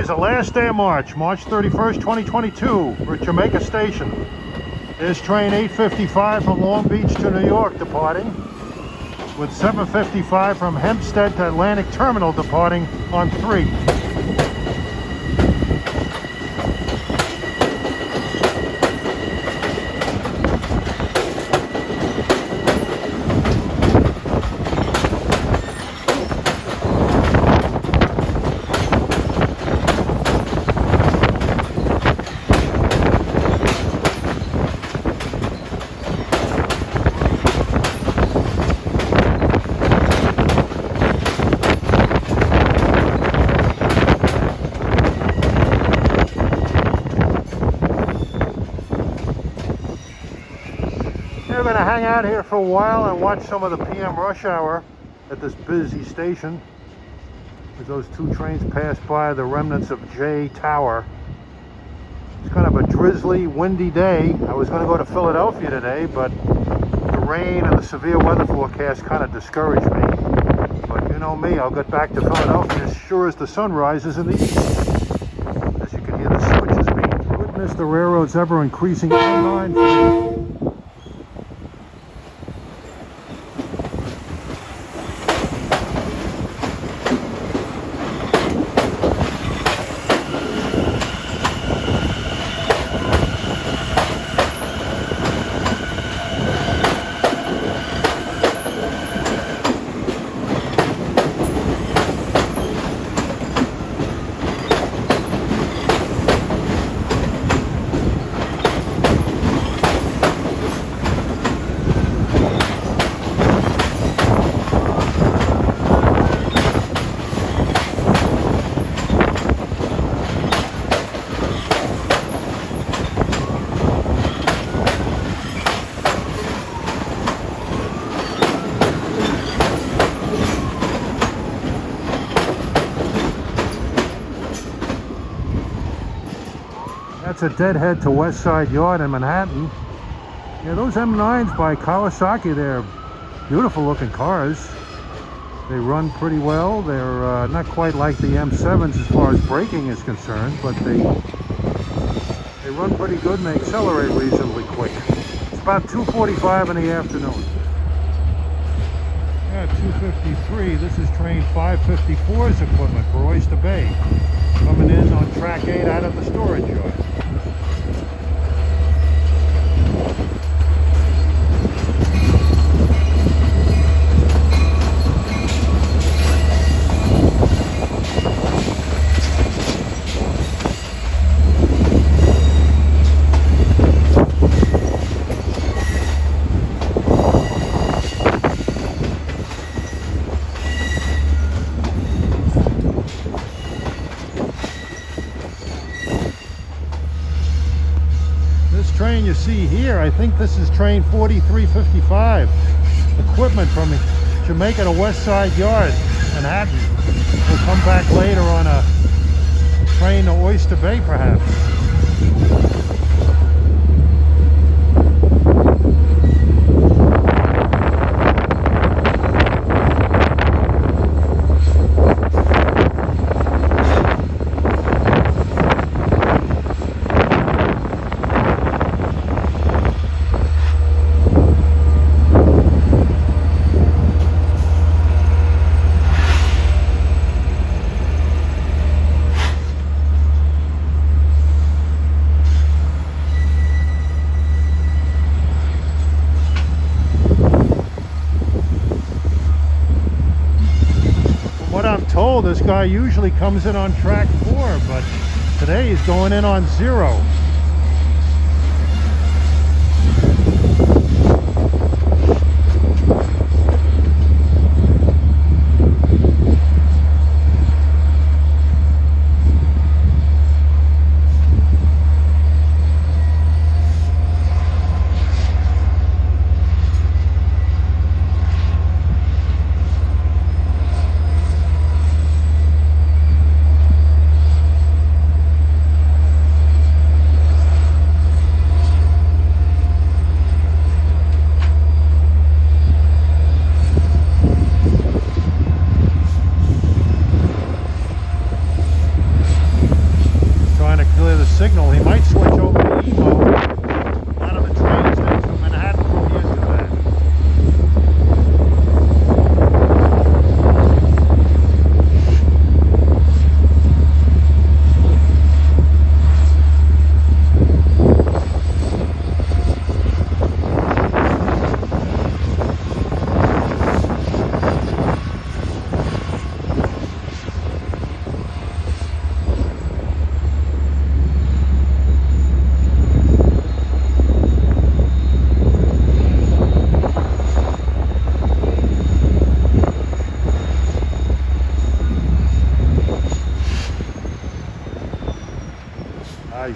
is the last day of March, March 31st, 2022. We're at Jamaica Station. There's train 855 from Long Beach to New York departing, with 755 from Hempstead to Atlantic Terminal departing on 3. We're going to hang out here for a while and watch some of the PM rush hour at this busy station as those two trains pass by the remnants of J Tower. It's kind of a drizzly, windy day. I was going to go to Philadelphia today, but the rain and the severe weather forecast kind of discouraged me. But you know me, I'll get back to Philadelphia as sure as the sun rises in the east. As you can hear the switches being witness the railroad's ever increasing M9. That's a deadhead to West Side Yard in Manhattan. Yeah, those M9s by Kawasaki, they're beautiful looking cars. They run pretty well. They're not quite like the M7s as far as braking is concerned, but they run pretty good and they accelerate reasonably quick. It's about 2:45 in the afternoon. Yeah, 2:53. This is train 554's equipment for Oyster Bay, coming in on track 8 out of the storage yard. Train you see here, I think this is train 4355. Equipment from Jamaica to West Side Yard, Manhattan. We'll come back later on a train to Oyster Bay, perhaps. Told this guy usually comes in on track 4, but today he's going in on 0.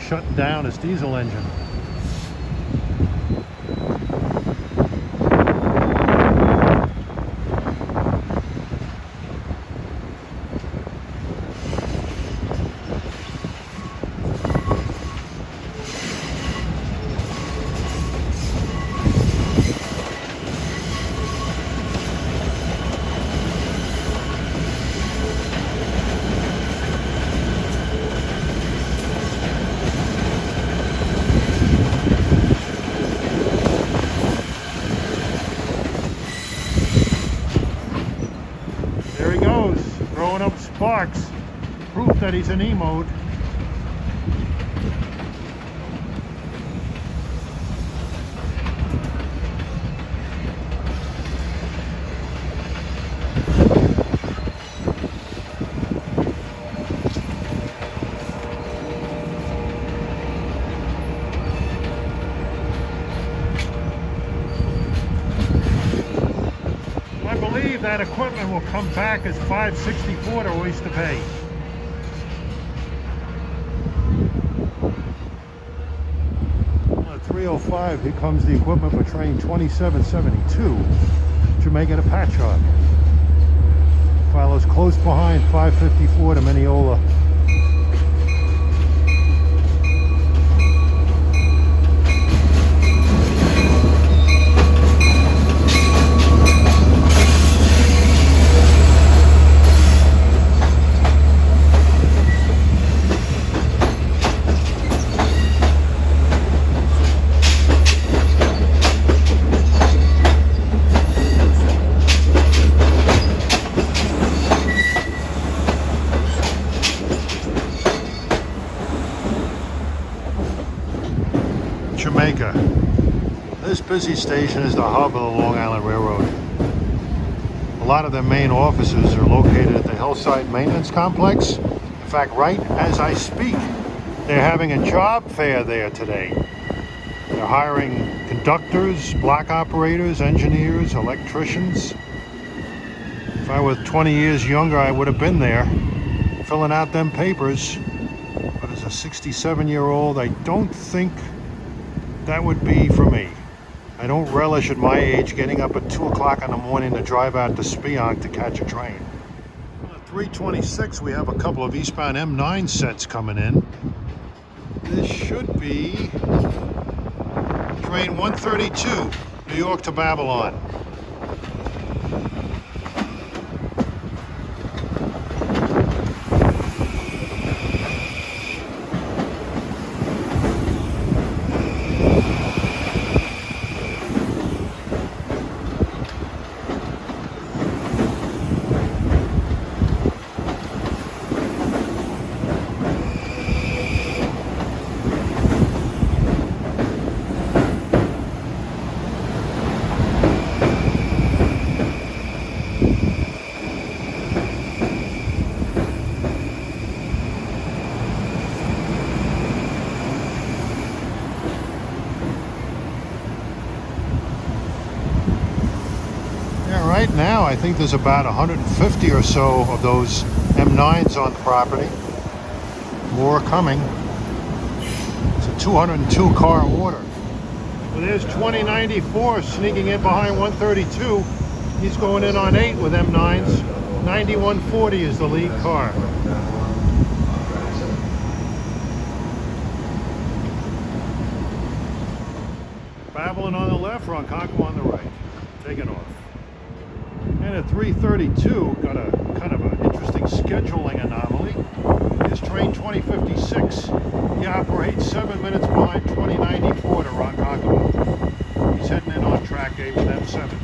shutting down his diesel engine. Throwing up sparks, proof that he's in E mode. I believe that equipment will come back as 564 to Oyster Bay. At 3:05, here comes the equipment for train 2772, Jamaica to Patchogue. Follows close behind 554 to Mineola. Jamaica. This busy station is the hub of the Long Island Railroad. A lot of their main offices are located at the Hillside Maintenance Complex. In fact, right as I speak, they're having a job fair there today. They're hiring conductors, block operators, engineers, electricians. If I were 20 years younger, I would have been there filling out them papers. But as a 67-year-old, I don't think that would be for me. I don't relish at my age getting up at 2 o'clock in the morning to drive out to Spionk to catch a train. At 3:26, we have a couple of eastbound M9 sets coming in. This should be train 132, New York to Babylon. Right now, I think there's about 150 or so of those M9s on the property. More coming. It's a 202 car order. Well, there's 2094 sneaking in behind 132. He's going in on 8 with M9s. 9140 is the lead car. Babylon on the left, Ronkonkoma on the right. Taking off. And at 3:32, got a kind of an interesting scheduling anomaly. Is train 2056. He operates 7 minutes behind 2094 to Ronkonkoma. He's heading in on track 8 with M7s.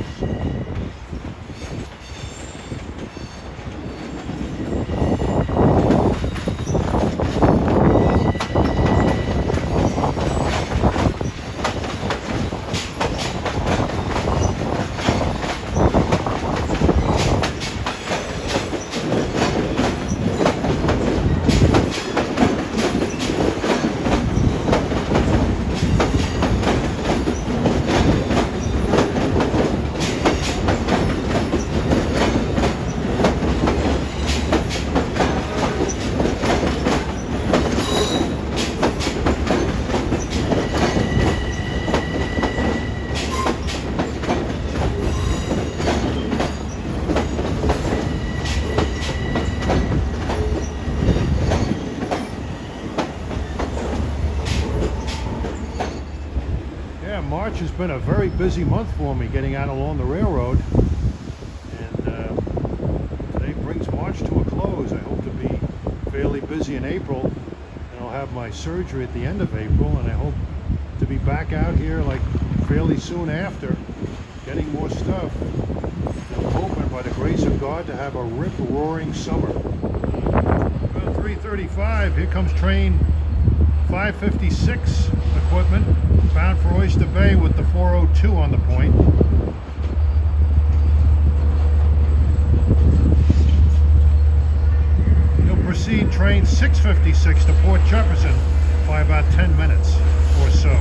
has been a very busy month for me getting out along the railroad. And today brings March to a close. I hope to be fairly busy in April. And I'll have my surgery at the end of April. And I hope to be back out here like fairly soon after, getting more stuff. And I'm hoping by the grace of God to have a rip-roaring summer. About 3:35, here comes train 556 equipment, bound for Oyster Bay with the 402 on the point. You'll proceed train 656 to Port Jefferson by about 10 minutes or so.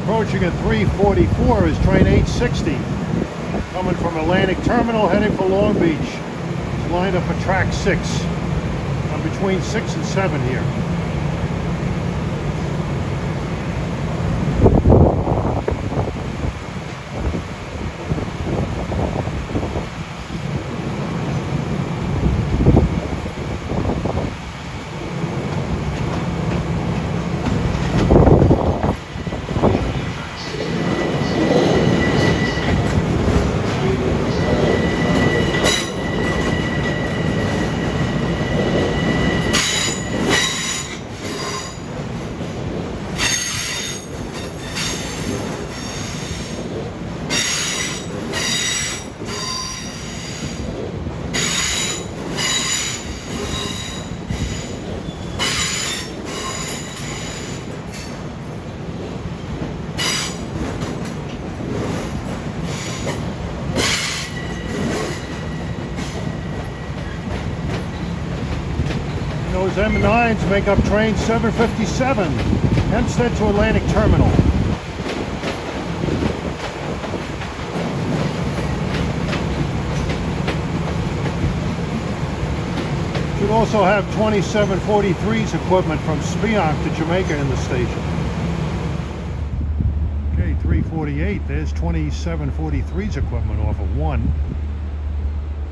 Approaching at 3:44 is train 860, coming from Atlantic Terminal heading for Long Beach. It's lined up for track 6. I'm between 6 and 7 here. Those M9s make up train 757, Hempstead to Atlantic Terminal. Should also have 2743's equipment from Speonk to Jamaica in the station. Okay, 348, there's 2743's equipment off of 1.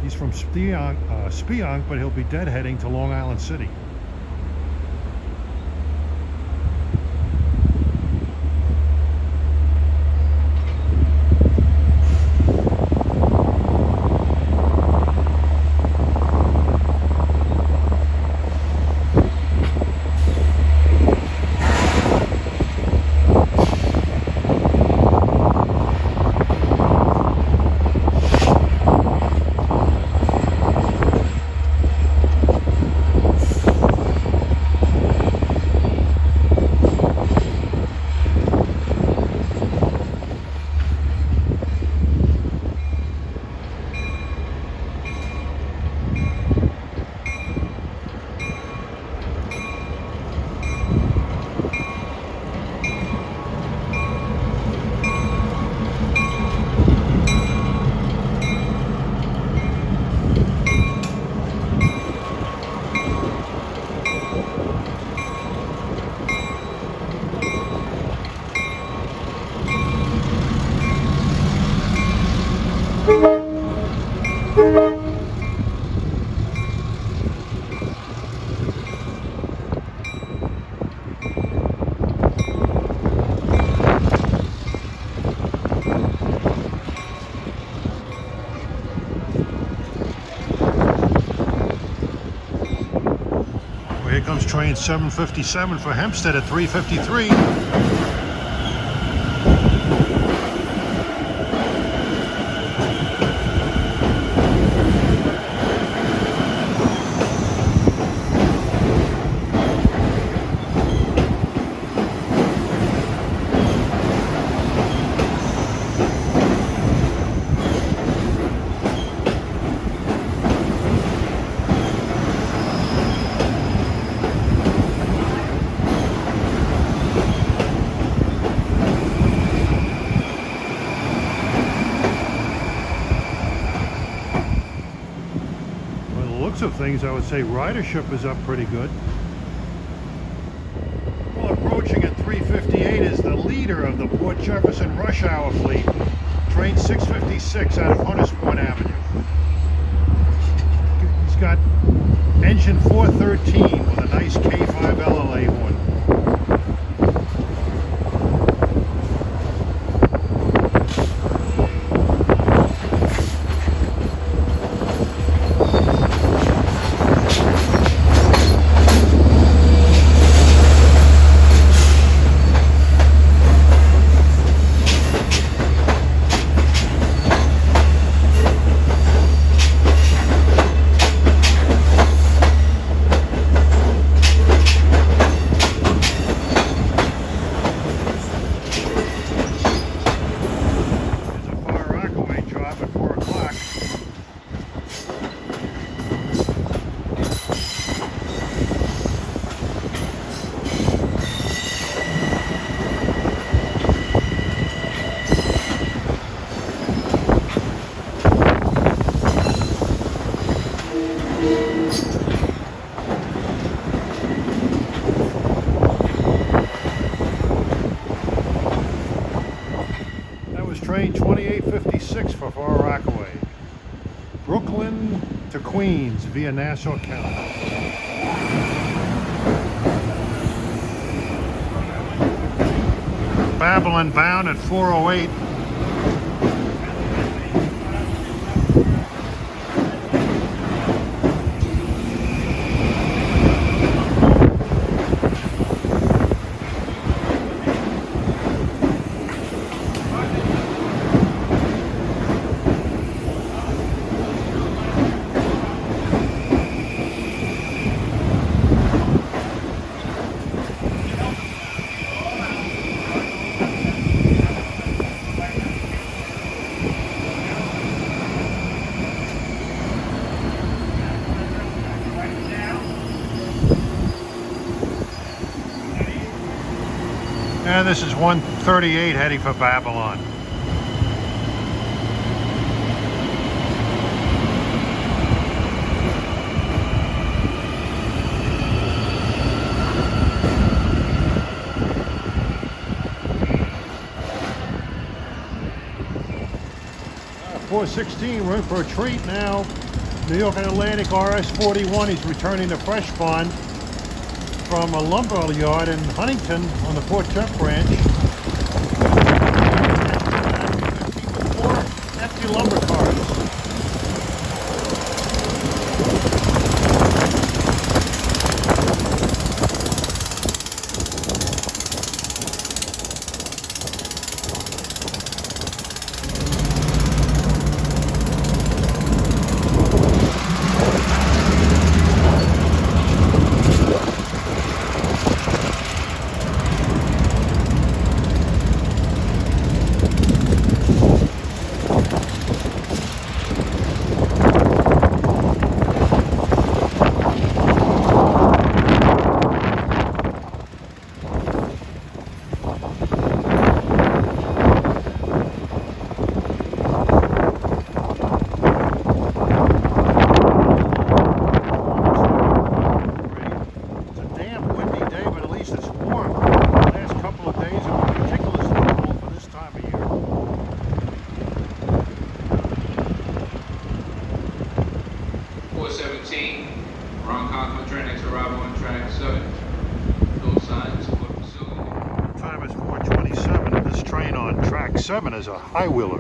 He's from Speonk, but he'll be deadheading to Long Island City. comes train 757 for Hempstead at 3:53. Of things, I would say ridership is up pretty good. Well, approaching at 3:58 is the leader of the Port Jefferson rush hour fleet, train 656 out of Hunters Point Avenue. He's got engine 413 with a nice K5 LLA horn. Train 2856 for Far Rockaway. Brooklyn to Queens via Nassau County. Babylon bound at 4:08. And this is 138 heading for Babylon. .416, we're in for a treat now. New York and Atlantic RS-41, he's returning to Fresh Bond from a lumber yard in Huntington on the Port Jeff branch. Four empty lumber cars. Track 7 is a high wheeler.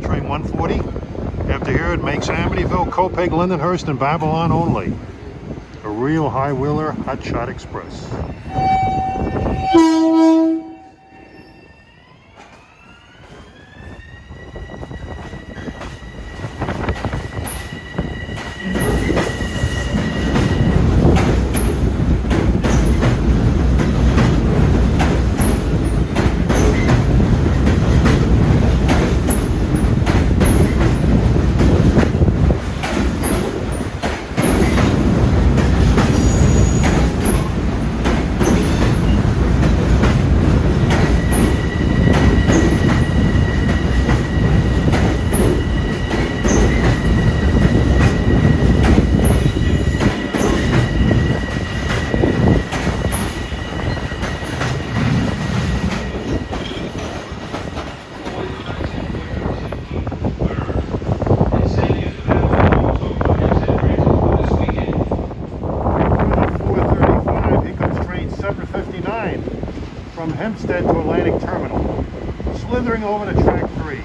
Train 140. After here it makes Amityville, Copeg, Lindenhurst, and Babylon only. A real high-wheeler hotshot express. From Hempstead to Atlantic Terminal, slithering over to track 3.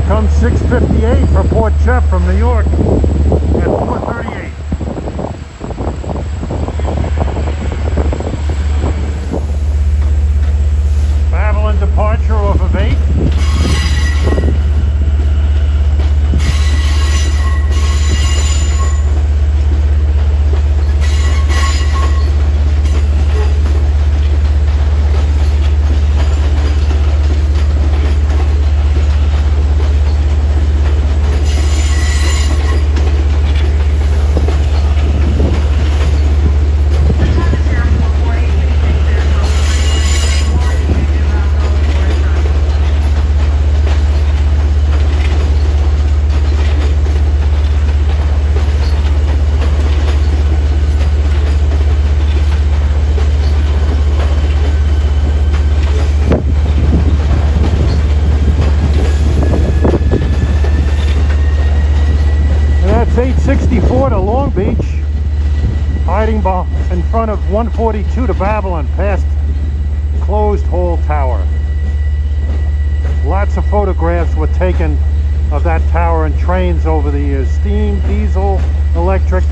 Comes 6:58 for Port Jeff from New York at 4:38. Babylon departure off of 8. That's 864 to Long Beach, hiding in front of 142 to Babylon, past closed hall tower. Lots of photographs were taken of that tower and trains over the years. Steam, diesel, electric.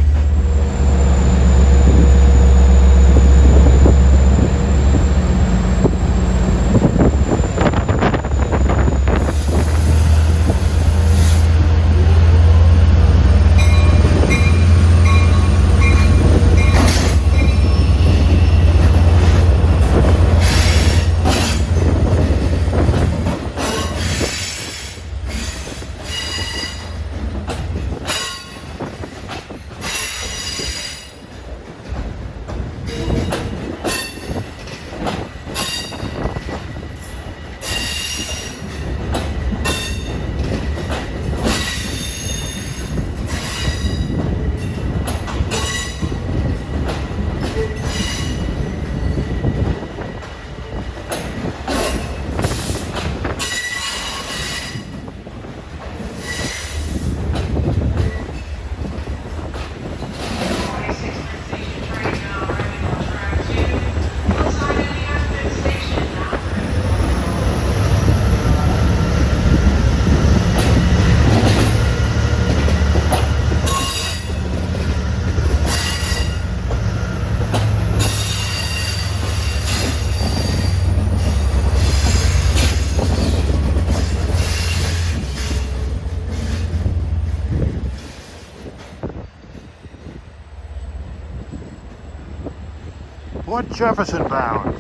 Port Jefferson bound.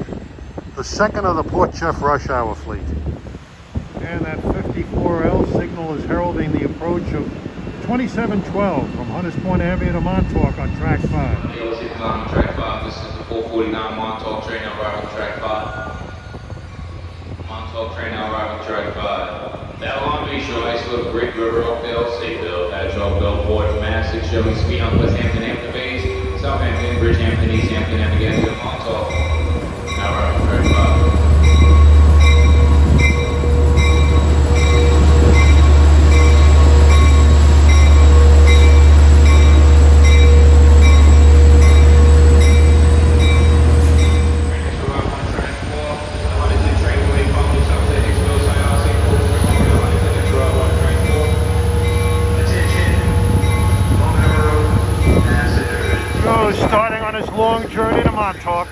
The second of the Port Jeff rush hour fleet. And that 54L signal is heralding the approach of 2712 from Hunters Point Avenue to Montauk on track 5. Hey, let's hit on track 5. This is the 449 Montauk train now arriving track 5. Montauk train now arriving track 5. That Long Beach show Icefield, Great River, Oakdale, Stateville, Patchogue, Bellport, Massac, showing speed on West Hampton, Hampton Bays, Southampton, Bridgehampton, East Hampton, and again to Montauk. Now arriving track 5. Starting on his long journey to Montauk.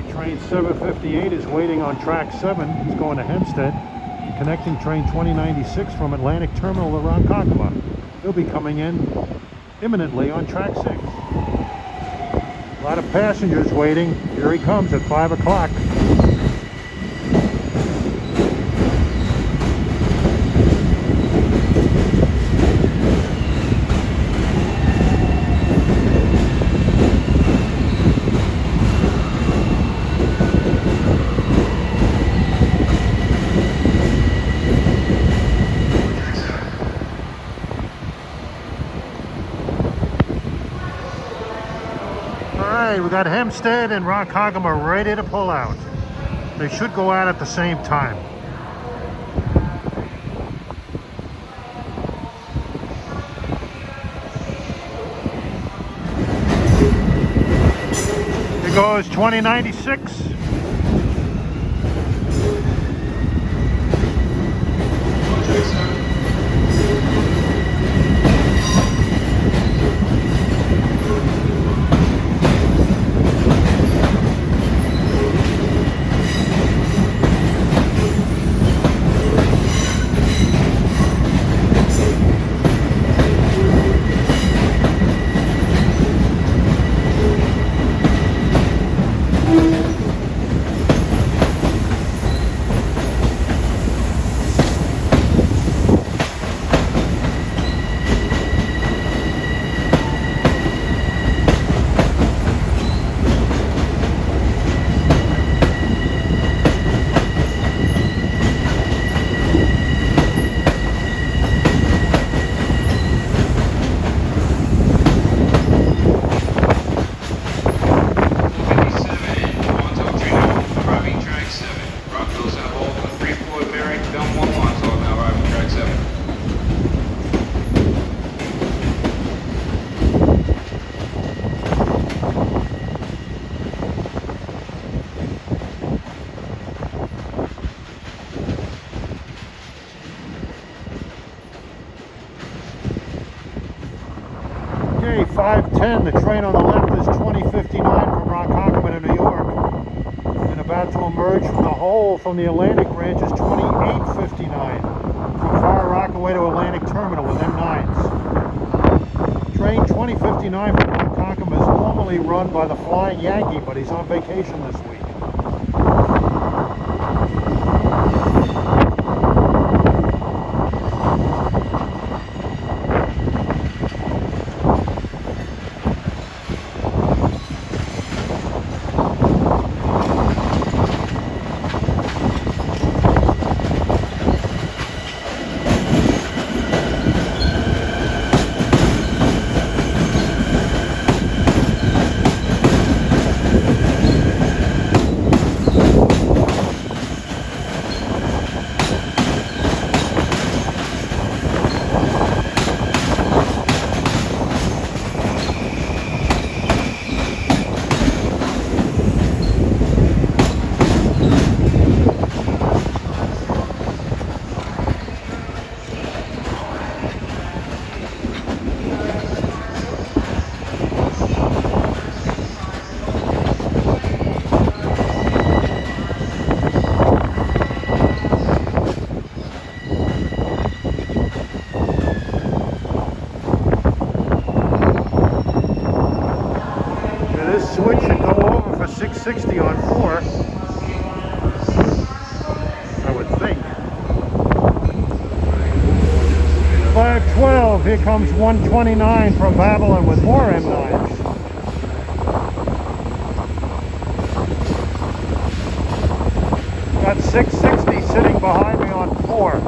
Train 758 is waiting on track 7. It's going to Hempstead, connecting train 2096 from Atlantic Terminal to Ronkonkoma. He'll be coming in imminently on track 6. A lot of passengers waiting. Here he comes at 5 o'clock. We got Hempstead and Ronkonkoma ready to pull out. They should go out at the same time. Here goes 2096. Okay, 5:10, the train on the left is 2059 from Ronkonkoma to New York. And about to emerge from the hole from the Atlantic branch is 2859 from Far Rockaway to Atlantic Terminal with M9s. Train 2059 from Ronkonkoma is normally run by the Flying Yankee, but he's on vacation this week. here comes 129 from Babylon with more M9s. Got 660 sitting behind me on 4.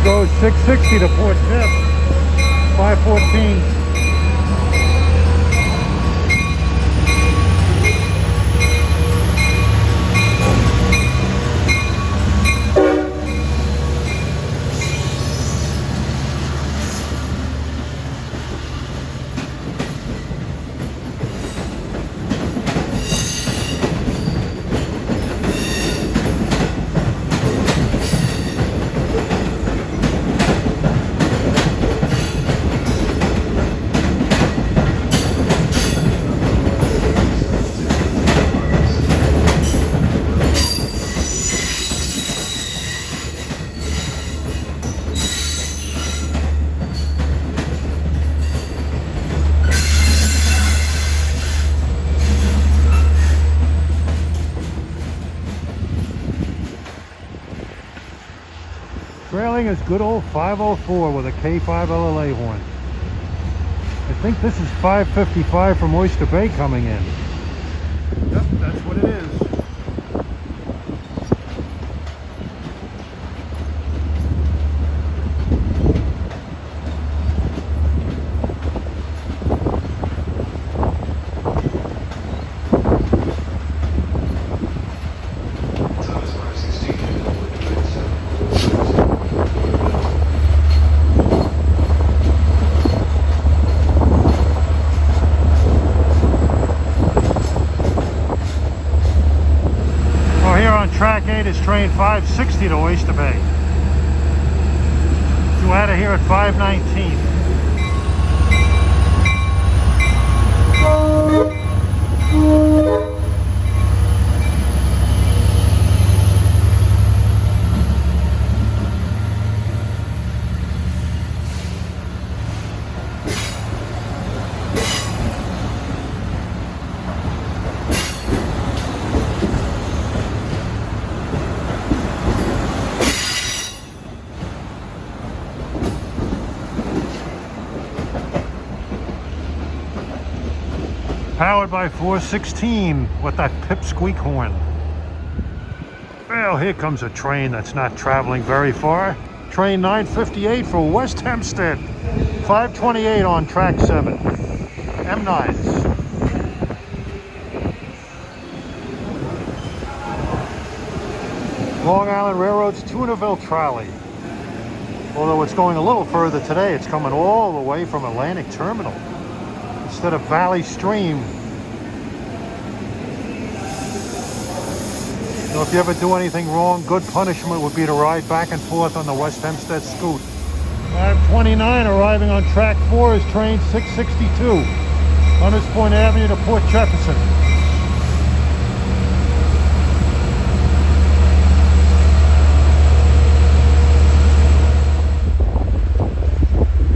Goes 660 to Port Tip, 514. Trailing is good old 504 with a K5 LLA horn. I think this is 555 from Oyster Bay coming in. Yep, that's what it is. Track 8 is train 560 to Oyster Bay. Due out of here at 519. Powered by 416 with that pipsqueak horn. Well, here comes a train that's not traveling very far. Train 958 for West Hempstead. 528 on track 7. M9s. Long Island Railroad's Tunaville trolley. Although it's going a little further today, it's coming all the way from Atlantic Terminal instead of Valley Stream. So if you ever do anything wrong, good punishment would be to ride back and forth on the West Hempstead scoot. 529 arriving on track 4 is train 662. Hunters Point Avenue to Port Jefferson.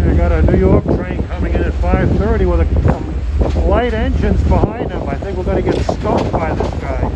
I got a New York train coming in at 5:30 with some light engines behind them. I think we're going to get skunked by this guy.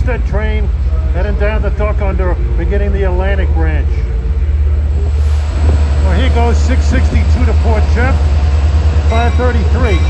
Homestead train heading down the Duck Under, beginning the Atlantic branch. Well, here goes 662 to Port Jeff, 533.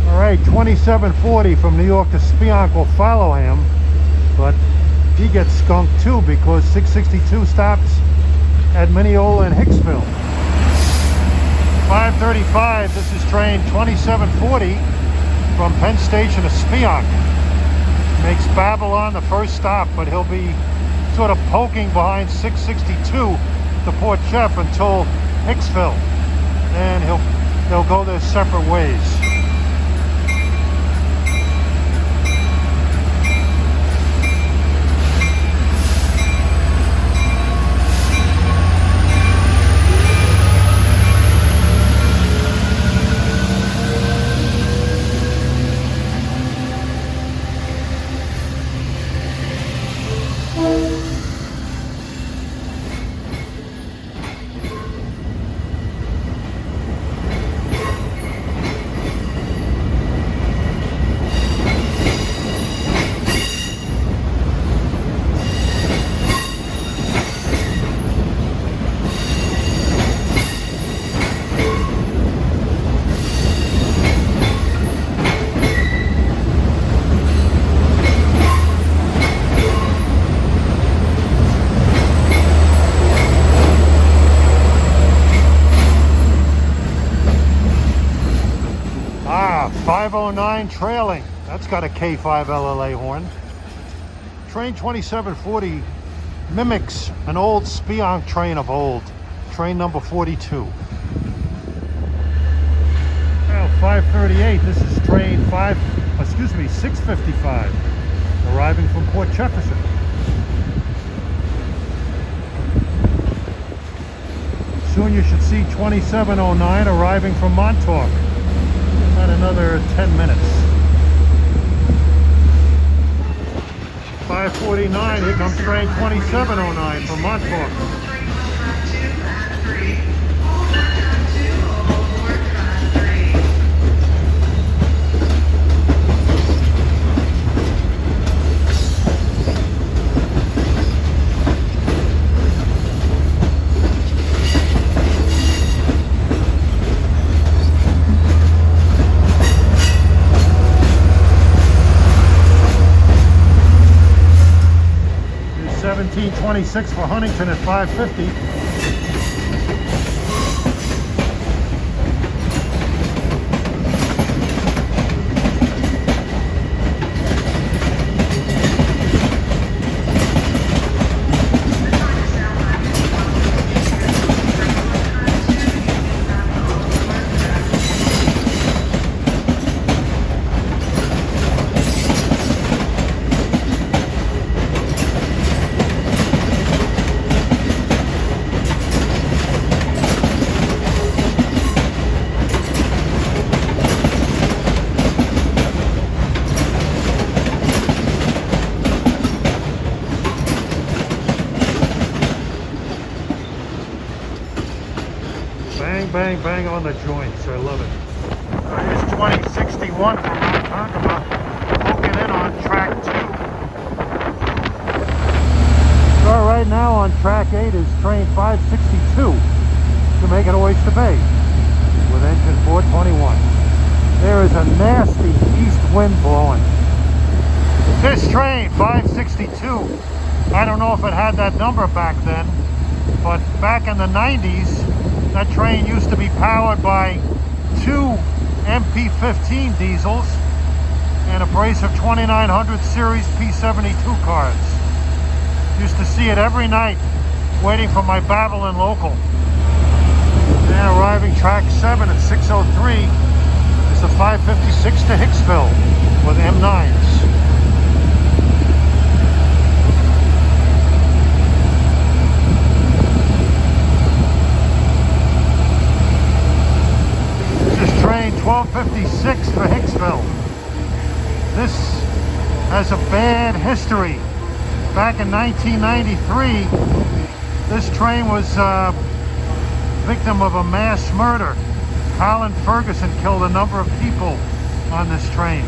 Alright, 2740 from New York to Spionk will follow him, but he gets skunked too because 662 stops at Mineola and Hicksville. 535, this is train 2740 from Penn Station to Spionk. Makes Babylon the first stop, but he'll be sort of poking behind 662 to Port Jeff until Hicksville. Then they'll go their separate ways. Ah, 509 trailing. That's got a K5 LLA horn. Train 2740 mimics an old Spionk train of old. Train number 42. Now 538, this is train 655, arriving from Port Jefferson. Soon you should see 2709 arriving from Montauk. About another 10 minutes. 549, here comes train 2709 from Montauk. 1726 for Huntington at 550. Bang, bang, bang on the joints. I love it. Here's 2061 from Mount Tonkama, poking in on track 2. So right now on track 8 is train 562 Jamaica Oyster Bay with engine 421. There is a nasty east wind blowing. This train 562, I don't know if it had that number back then, but back in the 90s, that train used to be powered by 2 MP15 diesels and a brace of 2900 series P72 cars. Used to see it every night waiting for my Babylon local. Now arriving track 7 at 6:03 is the 556 to Hicksville with M9s. This is train 1256 for Hicksville. This has a bad history. Back in 1993, this train was victim of a mass murder. Colin Ferguson killed a number of people on this train.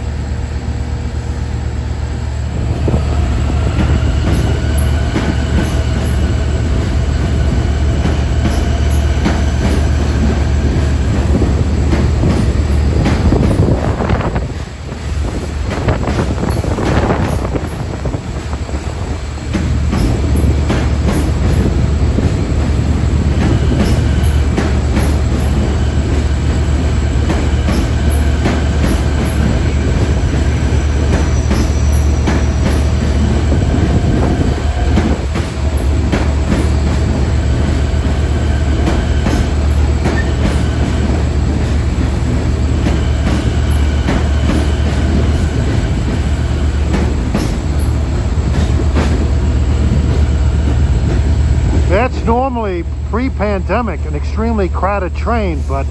That's normally pre-pandemic an extremely crowded train, but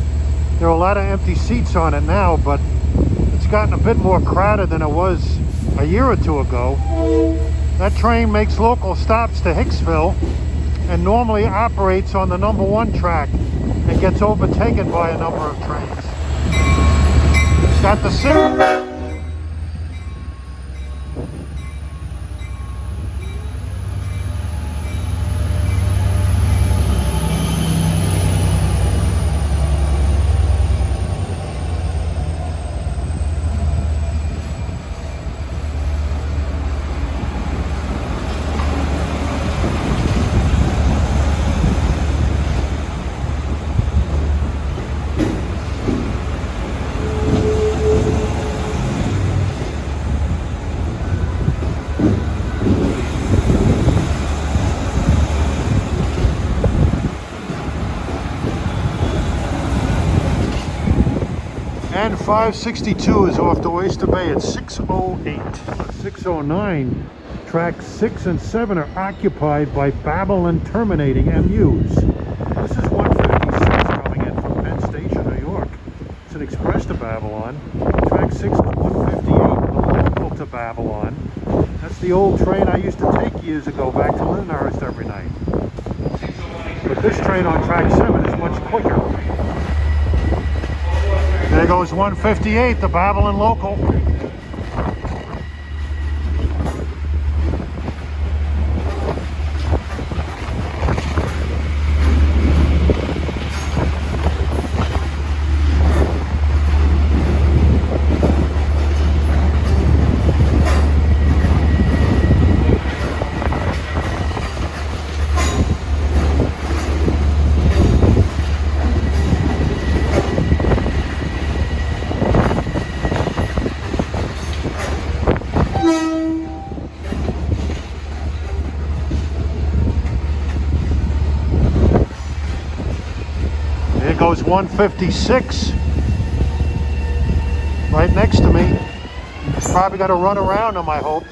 there are a lot of empty seats on it now, but it's gotten a bit more crowded than it was a year or two ago. That train makes local stops to Hicksville and normally operates on the number 1 track and gets overtaken by a number of trains. It's got the signal. And 562 is off to Oyster Bay at 6:08. 6:09, tracks 6 and 7 are occupied by Babylon terminating MUs. This is 156 coming in from Penn Station, New York. It's an express to Babylon. Track 6 is 158, local to Babylon. That's the old train I used to take years ago back to Lindenhurst every night. But this train on track 7 is much quicker. There goes 158, the Babylon local. There goes 156 right next to me. It's probably got to run around them, I hope.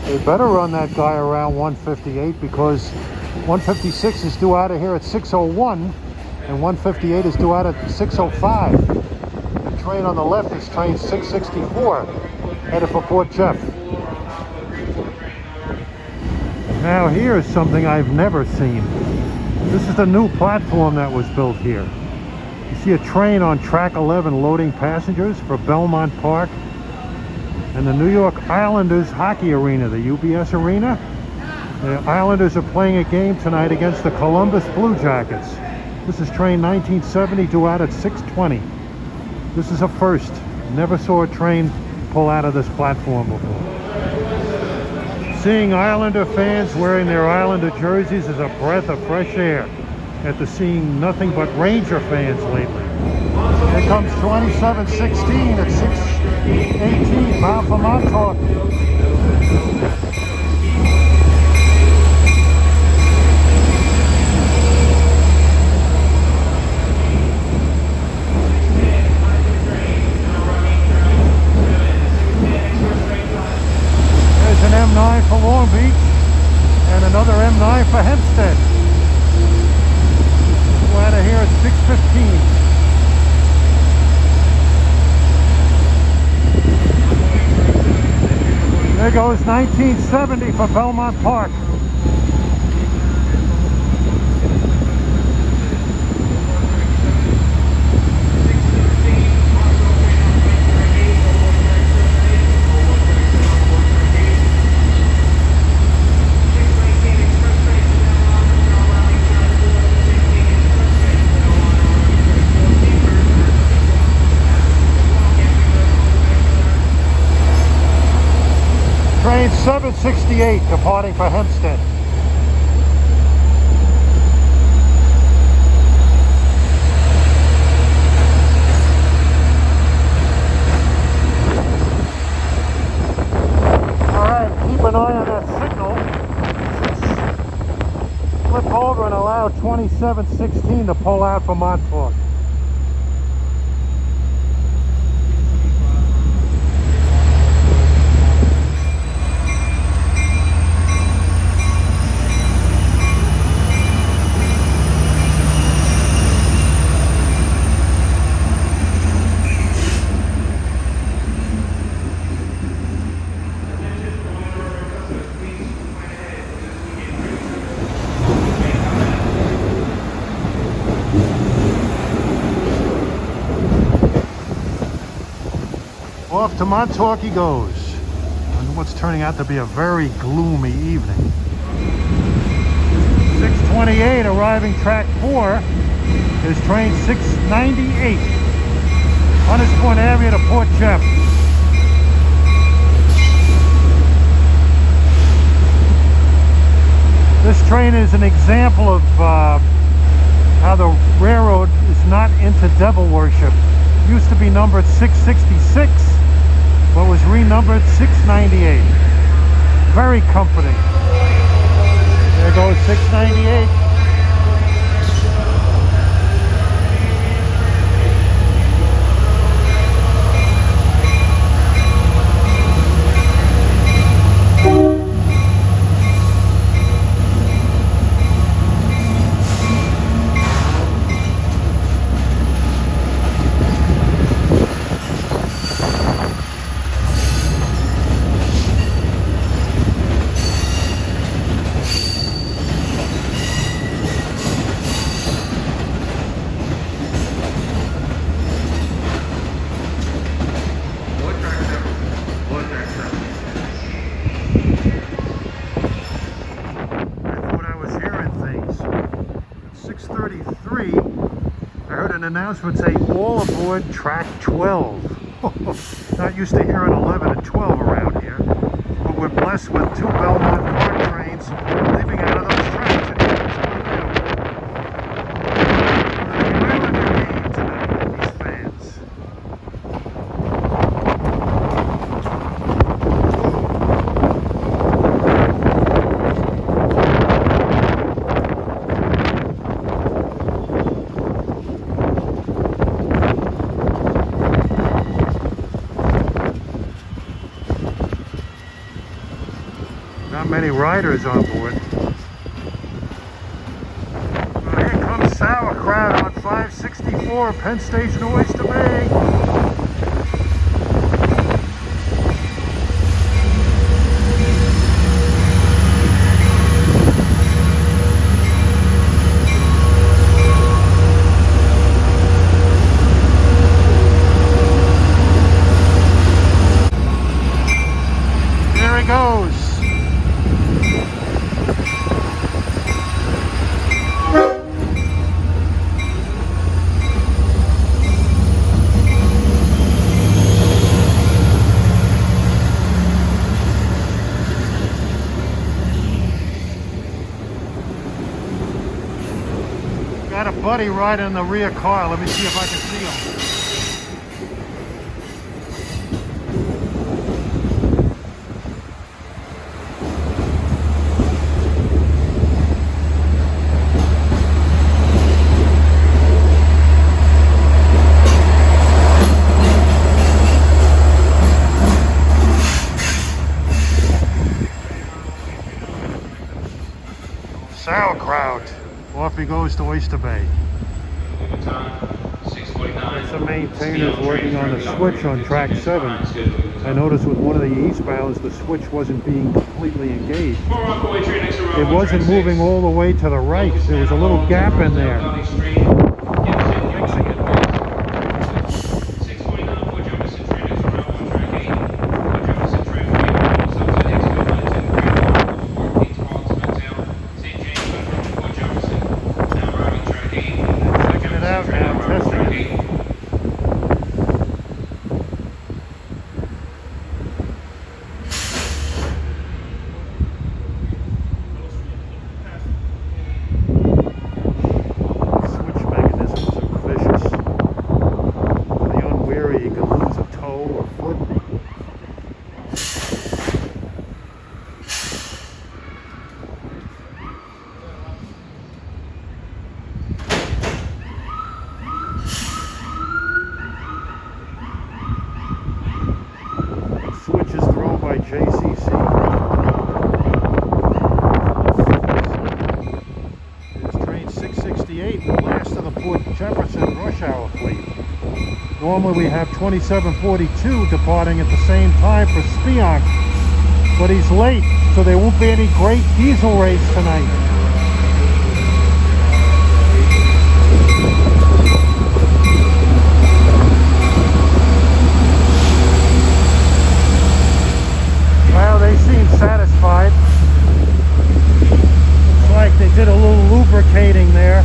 They better run that guy around 158 because 156 is due out of here at 6:01 and 158 is due out at 6:05. The train on the left is train 664, headed for Port Jeff. Now here's something I've never seen. This is the new platform that was built here. You see a train on track 11 loading passengers for Belmont Park and the New York Islanders hockey arena, the UBS Arena. The Islanders are playing a game tonight against the Columbus Blue Jackets. This is train 1970 due out at 6:20. This is a first. Never saw a train pull out of this platform before. Seeing Islander fans wearing their Islander jerseys is a breath of fresh air after seeing nothing but Ranger fans lately. Here comes 2716 at 6:18, bound for Montauk. There's an M9 for Long Beach and another M9 for Hempstead. We're out of here at 6:15. There goes 1970 for Belmont Park. Train 768 departing for Hempstead. Alright, keep an eye on that signal. Flip over and allow 2716 to pull out for Montauk. Off to Montauk he goes on what's turning out to be a very gloomy evening. 6:28 arriving track 4 is train 698, Hunters Point area to Port Jeff. This train is an example of how the railroad is not into devil worship. It used to be numbered 666, but was renumbered 698. Very comforting. There goes 698. Announcement say all aboard track 12. Not used to hearing 11 and 12 around here, but we're blessed with 2 Belmont Park trains leaving out of those tracks. Not many riders on board. Well, here comes sauerkraut on fire. or Penn Station to Oyster Bay. There he goes. Got a buddy right in the rear car. Let me see if I can see him. Sauerkraut. Off he goes to Oyster Bay. It's the maintainers working on the switch on track 7. I noticed with one of the eastbounds the switch wasn't being completely engaged. It wasn't moving all the way to the right. There was a little gap in there. Fixing it. Switch is thrown by JCC. It's train 668, the last of the Port Jefferson rush hour fleet. Normally we have 2742 departing at the same time for Spionk, but he's late, so there won't be any great diesel race tonight. Well, they seem satisfied. Looks like they did a little lubricating there.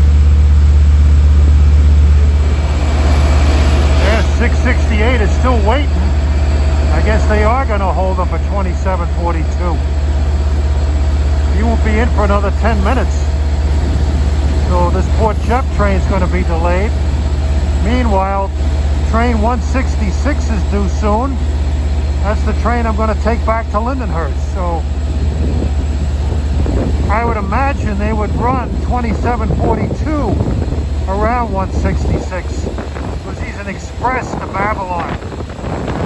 There's 668 is still waiting. I guess they are going to hold them for 2742. He won't be in for another 10 minutes. So this Port Jeff train is going to be delayed. Meanwhile, train 166 is due soon. That's the train I'm going to take back to Lindenhurst. So I would imagine they would run 2742 around 166 because he's an express to Babylon.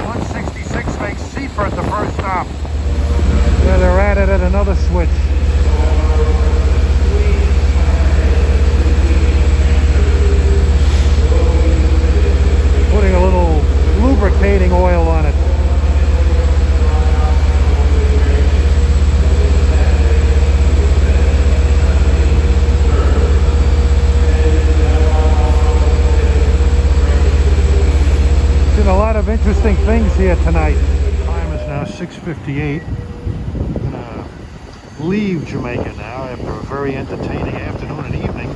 166 makes Seaford the first stop. There they're at it at another switch. Putting a little lubricating oil on it. A lot of interesting things here tonight. Time is now 6:58. I'm gonna leave Jamaica now after a very entertaining afternoon and evening.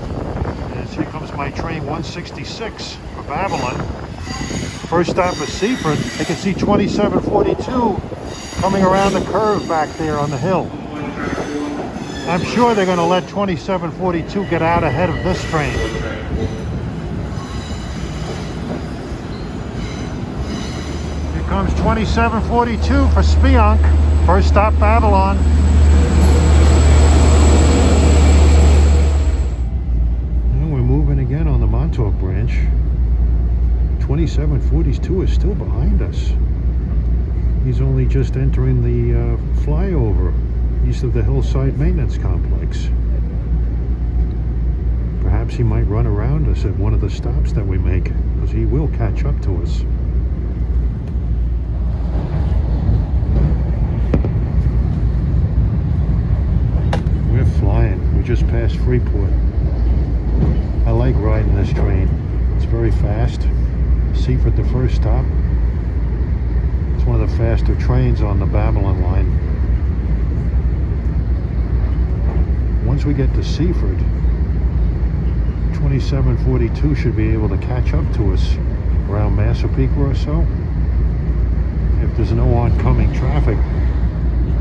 And here comes my train 166 for Babylon. First stop is Seaford. I can see 2742 coming around the curve back there on the hill. I'm sure they're going to let 2742 get out ahead of this train. Comes 2742 for Spionk. First stop Babylon. And we're moving again on the Montauk branch. 2742 is still behind us. He's only just entering the flyover east of the Hillside Maintenance Complex. Perhaps perhaps he might run around us at one of the stops that we make, because he will catch up to us. We're flying. We just passed Freeport. I like riding this train. It's very fast. Seaford, the first stop. It's one of the faster trains on the Babylon line. Once we get to Seaford, 2742 should be able to catch up to us around Massapequa or so. If there's no oncoming traffic,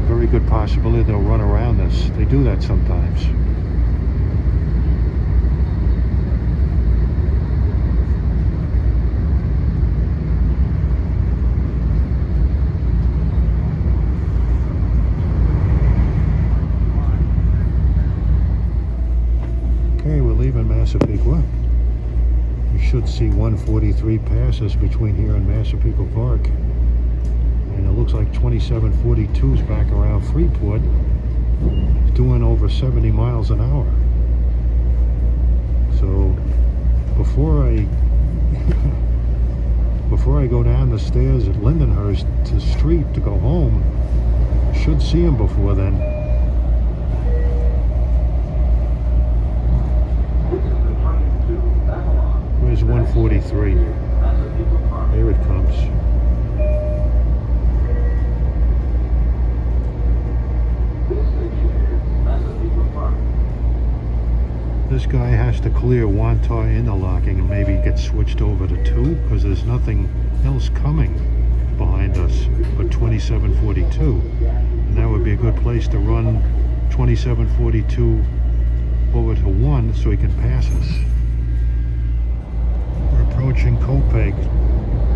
very good possibility they'll run around us. They do that sometimes. Okay, we're leaving Massapequa. We should see 143 passes between here and Massapequa Park. And it looks like 2742 is back around Freeport. It's doing over 70 miles an hour. So before I go down the stairs at Lindenhurst to the street to go home, I should see him before then. Where's 143? There it comes. This guy has to clear Wantar interlocking and maybe get switched over to 2, because there's nothing else coming behind us but 2742. And that would be a good place to run 2742 over to 1 so he can pass us. We're approaching Copeg.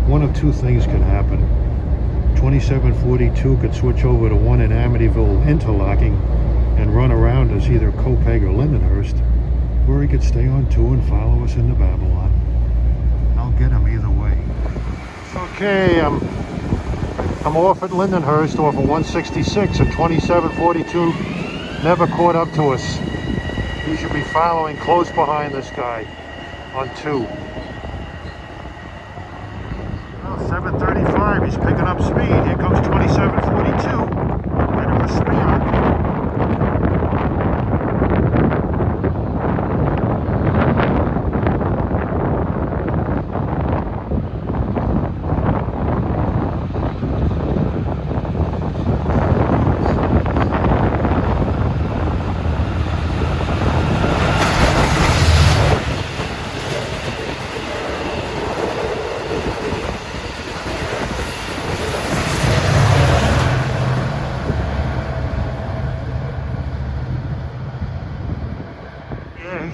One of two things could happen. 2742 could switch over to 1 in Amityville interlocking and run around us, either Copeg or Lindenhurst, or he could stay on 2 and follow us into Babylon. I'll get him either way. Okay, I'm off at Lindenhurst off of 166, and 2742 never caught up to us. He should be following close behind this guy on 2. Well, 735, he's picking up speed. Here comes 2742. Bit of a speeder.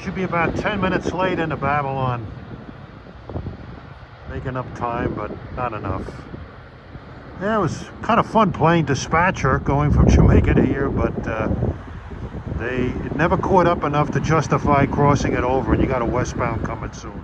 Should be about 10 minutes late into Babylon. Making up time, but not enough. Yeah, it was kind of fun playing dispatcher going from Jamaica to here, but it never caught up enough to justify crossing it over, and you got a westbound coming soon.